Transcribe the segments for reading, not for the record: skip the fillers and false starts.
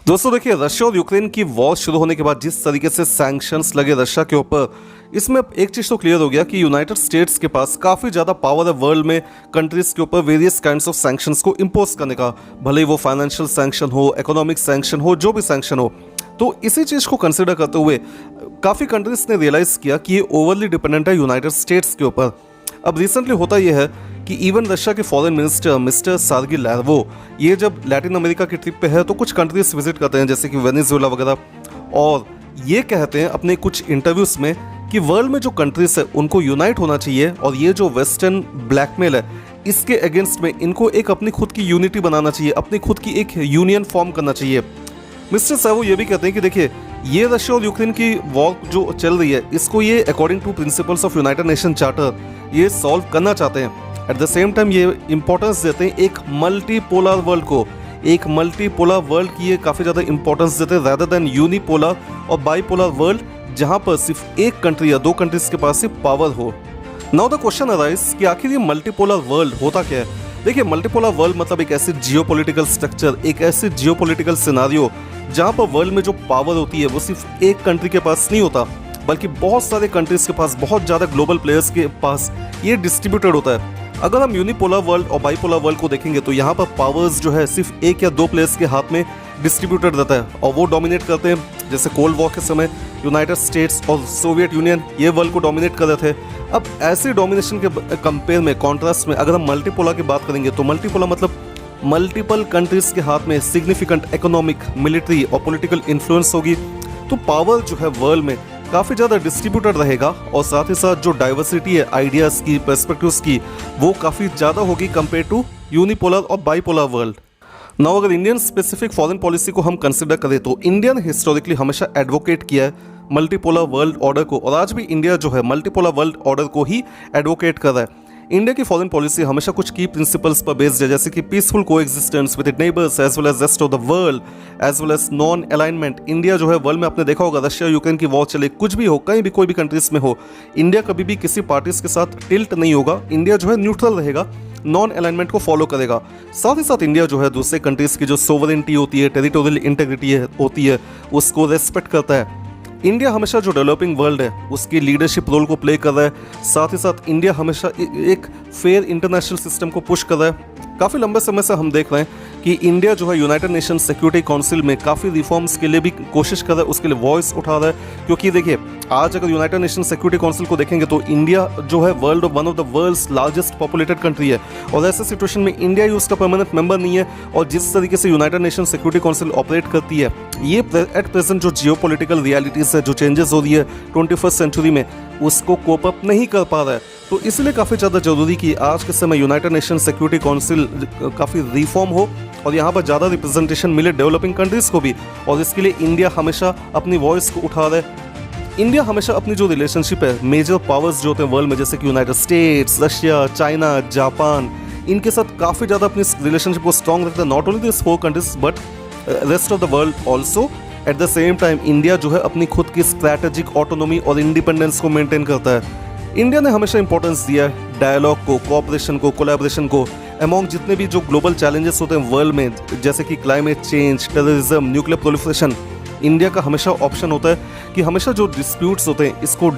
दोस्तों देखिए, रशिया और यूक्रेन की वॉर शुरू होने के बाद जिस तरीके से सैंक्शंस लगे रशिया के ऊपर, इसमें एक चीज़ तो क्लियर हो गया कि यूनाइटेड स्टेट्स के पास काफ़ी ज़्यादा पावर है वर्ल्ड में कंट्रीज़ के ऊपर वेरियस काइंड्स ऑफ सैंक्शंस को इम्पोज करने का। भले ही वो फाइनेंशियल सैंक्शन हो, इकोनॉमिक सैंक्शन हो, जो भी सैंक्शन हो। तो इसी चीज़ को कंसिडर करते हुए काफ़ी कंट्रीज़ ने रियलाइज़ किया कि ये ओवरली डिपेंडेंट है यूनाइटेड स्टेट्स के ऊपर। अब रिसेंटली होता यह है कि इवन रशिया के फॉरेन मिनिस्टर मिस्टर सर्गी लैवरोव ये जब लैटिन अमेरिका की ट्रिप पे है तो कुछ कंट्रीज विजिट करते हैं जैसे कि वेनेजुएला वगैरह, और ये कहते हैं अपने कुछ इंटरव्यूज में कि वर्ल्ड में जो कंट्रीज है उनको यूनाइट होना चाहिए और ये जो वेस्टर्न ब्लैकमेल है इसके अगेंस्ट में इनको एक अपनी खुद की यूनिटी बनाना चाहिए, अपनी खुद की एक यूनियन फॉर्म करना चाहिए। मिस्टर साहब ये भी कहते हैं कि देखिए, ये रशिया और यूक्रेन की वॉर जो चल रही है इसको ये according to principles of United nation charter ये सॉल्व करना चाहते हैं। एट द सेम टाइम ये इंपॉर्टेंस देते हैं एक मल्टीपोलर वर्ल्ड को, एक मल्टीपोलर वर्ल्ड की ये काफ़ी ज़्यादा इंपॉर्टेंस देते हैं रैदर देन यूनिपोलर और बाईपोलर वर्ल्ड जहाँ पर सिर्फ एक कंट्री या दो कंट्रीज के पास सिर्फ पावर हो। नाउ द क्वेश्चन अराइज कि आखिर ये मल्टीपोलर वर्ल्ड होता क्या है। देखिए, मल्टीपोलर वर्ल्ड मतलब एक ऐसी जियोपॉलिटिकल स्ट्रक्चर, एक ऐसी जियोपॉलिटिकल सिनारियो जहाँ पर वर्ल्ड में जो पावर होती है वो सिर्फ एक कंट्री के पास नहीं होता बल्कि बहुत सारे कंट्रीज के पास, बहुत ज़्यादा ग्लोबल प्लेयर्स के पास ये डिस्ट्रीब्यूटेड होता है। अगर हम यूनिपोलर वर्ल्ड और बाईपोलर वर्ल्ड को देखेंगे तो यहाँ पर पावर्स जो है सिर्फ एक या दो प्लेयर्स के हाथ में डिस्ट्रीब्यूटेड रहता है और वो डोमिनेट करते हैं। जैसे कोल्ड वॉर के समय यूनाइटेड स्टेट्स और सोवियत यूनियन ये वर्ल्ड को डोमिनेट कर रहे थे। अब ऐसे डोमिनेशन के कंपेयर में, कॉन्ट्रास्ट में अगर हम मल्टीपोलर की बात करेंगे तो मल्टीपोलर मतलब मल्टीपल कंट्रीज के हाथ में सिग्निफिकेंट इकोनॉमिक, मिलिट्री और पॉलिटिकल इन्फ्लुएंस होगी। तो पावर जो है वर्ल्ड में काफ़ी ज़्यादा डिस्ट्रीब्यूटेड रहेगा और साथ ही साथ जो डाइवर्सिटी है आइडियाज़ की, पर्सपेक्टिव्स की, वो काफ़ी ज़्यादा होगी कंपेयर टू यूनिपोलर और बाईपोलर वर्ल्ड। नाउ अगर इंडियन स्पेसिफिक फॉरेन पॉलिसी को हम कंसिडर करें तो इंडिया ने हिस्टोरिकली हमेशा एडवोकेट किया है मल्टीपोलर वर्ल्ड ऑर्डर को, और आज भी इंडिया जो है मल्टीपोलर वर्ल्ड ऑर्डर को ही एडवोकेट कर रहा है। इंडिया की फॉरेन पॉलिसी हमेशा कुछ की प्रिंसिपल्स पर बेस्ड है जैसे कि peaceful coexistence with it neighbours as well as rest of the world as well as non alignment. India जो है वर्ल्ड में आपने देखा होगा, रशिया यूक्रेन की वॉर चले, कुछ भी हो, कहीं भी कोई भी कंट्रीज में हो, इंडिया कभी भी किसी पार्टीज के साथ टिल्ट नहीं होगा। इंडिया जो है न्यूट्रल रहेगा, नॉन अलाइनमेंट को फॉलो करेगा। साथ ही साथ इंडिया जो है दूसरे कंट्रीज की जो सोवरेनिटी होती है, टेरिटोरियल इंटीग्रिटी होती है, उसको रेस्पेक्ट करता है। इंडिया हमेशा जो डेवलपिंग वर्ल्ड है उसकी लीडरशिप रोल को प्ले कर रहा है। साथ ही साथ इंडिया हमेशा एक फेयर इंटरनेशनल सिस्टम को पुश कर रहा है। काफ़ी लंबे समय से हम देख रहे हैं कि इंडिया जो है यूनाइटेड नेशन सिक्योरिटी काउंसिल में काफ़ी रिफॉर्म्स के लिए भी कोशिश कर रहा है, उसके लिए वॉइस उठा रहा है। क्योंकि देखिए, आज अगर यूनाइटेड नेशन सिक्योरिटी काउंसिल को देखेंगे तो इंडिया जो है world one of the world's largest populated country है, और ऐसे सिचुएशन में इंडिया ही उसका परमानेंट मेंबर नहीं है। और जिस तरीके से United nation security council operate करती है, ये एट प्रेजेंट जो जियोपॉलिटिकल रियलिटीज़ है, जो चेंजेस हो रही है 21st सेंचुरी में, उसको कोप अप नहीं कर पा रहा है। तो इसलिए काफ़ी ज़्यादा जरूरी कि आज के समय यूनाइटेड नेशन सिक्योरिटी काउंसिल काफ़ी रिफॉर्म हो और यहाँ पर ज़्यादा रिप्रेजेंटेशन मिले डेवलपिंग कंट्रीज़ को भी, और इसके लिए इंडिया हमेशा अपनी वॉइस को उठा रहा है। इंडिया हमेशा अपनी जो रिलेशनशिप है मेजर पावर्स जो होते हैं वर्ल्ड में जैसे कि United states, Russia, China, Japan, इनके साथ काफ़ी ज़्यादा अपनी रिलेशनशिप को स्ट्रॉन्ग रखता है। Not only this 4 countries but rest of the world also. At the same time India जो है अपनी खुद की स्ट्रैटेजिक ऑटोनॉमी और इंडिपेंडेंस को मेंटेन करता है। इंडिया ने हमेशा इंपॉर्टेंस दिया है डायलॉग को, कोऑपरेशन को, कोलैबोरेशन को अमॉन्ग जितने भी जो ग्लोबल चैलेंजेस होते हैं वर्ल्ड में, जैसे कि climate change, terrorism, nuclear proliferation. India का हमेशा ऑप्शन होता है कि हमेशा जो डिस्प्यूट्स होते हैं इसको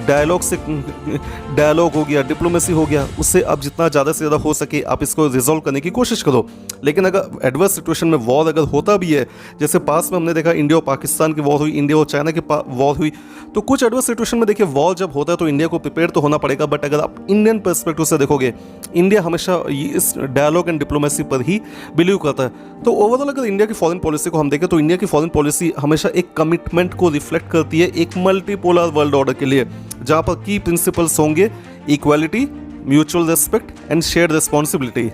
डायलॉग हो गया, डिप्लोमेसी हो गया, उससे आप जितना ज़्यादा से ज़्यादा हो सके आप इसको रिजॉल्व करने की कोशिश करो। लेकिन अगर एडवर्स सिचुएशन में वॉर अगर होता भी है, जैसे पास में हमने देखा इंडिया और पाकिस्तान की वॉर हुई, इंडिया और चाइना की वॉर हुई, तो कुछ एडवर्स सिचुएशन में देखिए वॉर जब होता है तो इंडिया को प्रिपेयर तो होना पड़ेगा। बट अगर आप इंडियन पर्सपेक्टिव से देखोगे, इंडिया हमेशा इस डायलॉग एंड डिप्लोमेसी पर ही बिलीव करता है। तो ओवरऑल अगर इंडिया की फॉरेन पॉलिसी को हम देखें तो इंडिया की फॉरेन पॉलिसी हमेशा एक कमिटमेंट को रिफ्लेक्ट करती है एक मल्टीपोलर वर्ल्ड ऑर्डर के लिए, जहां पर की प्रिंसिपल्स होंगे equality, mutual respect and shared responsibility.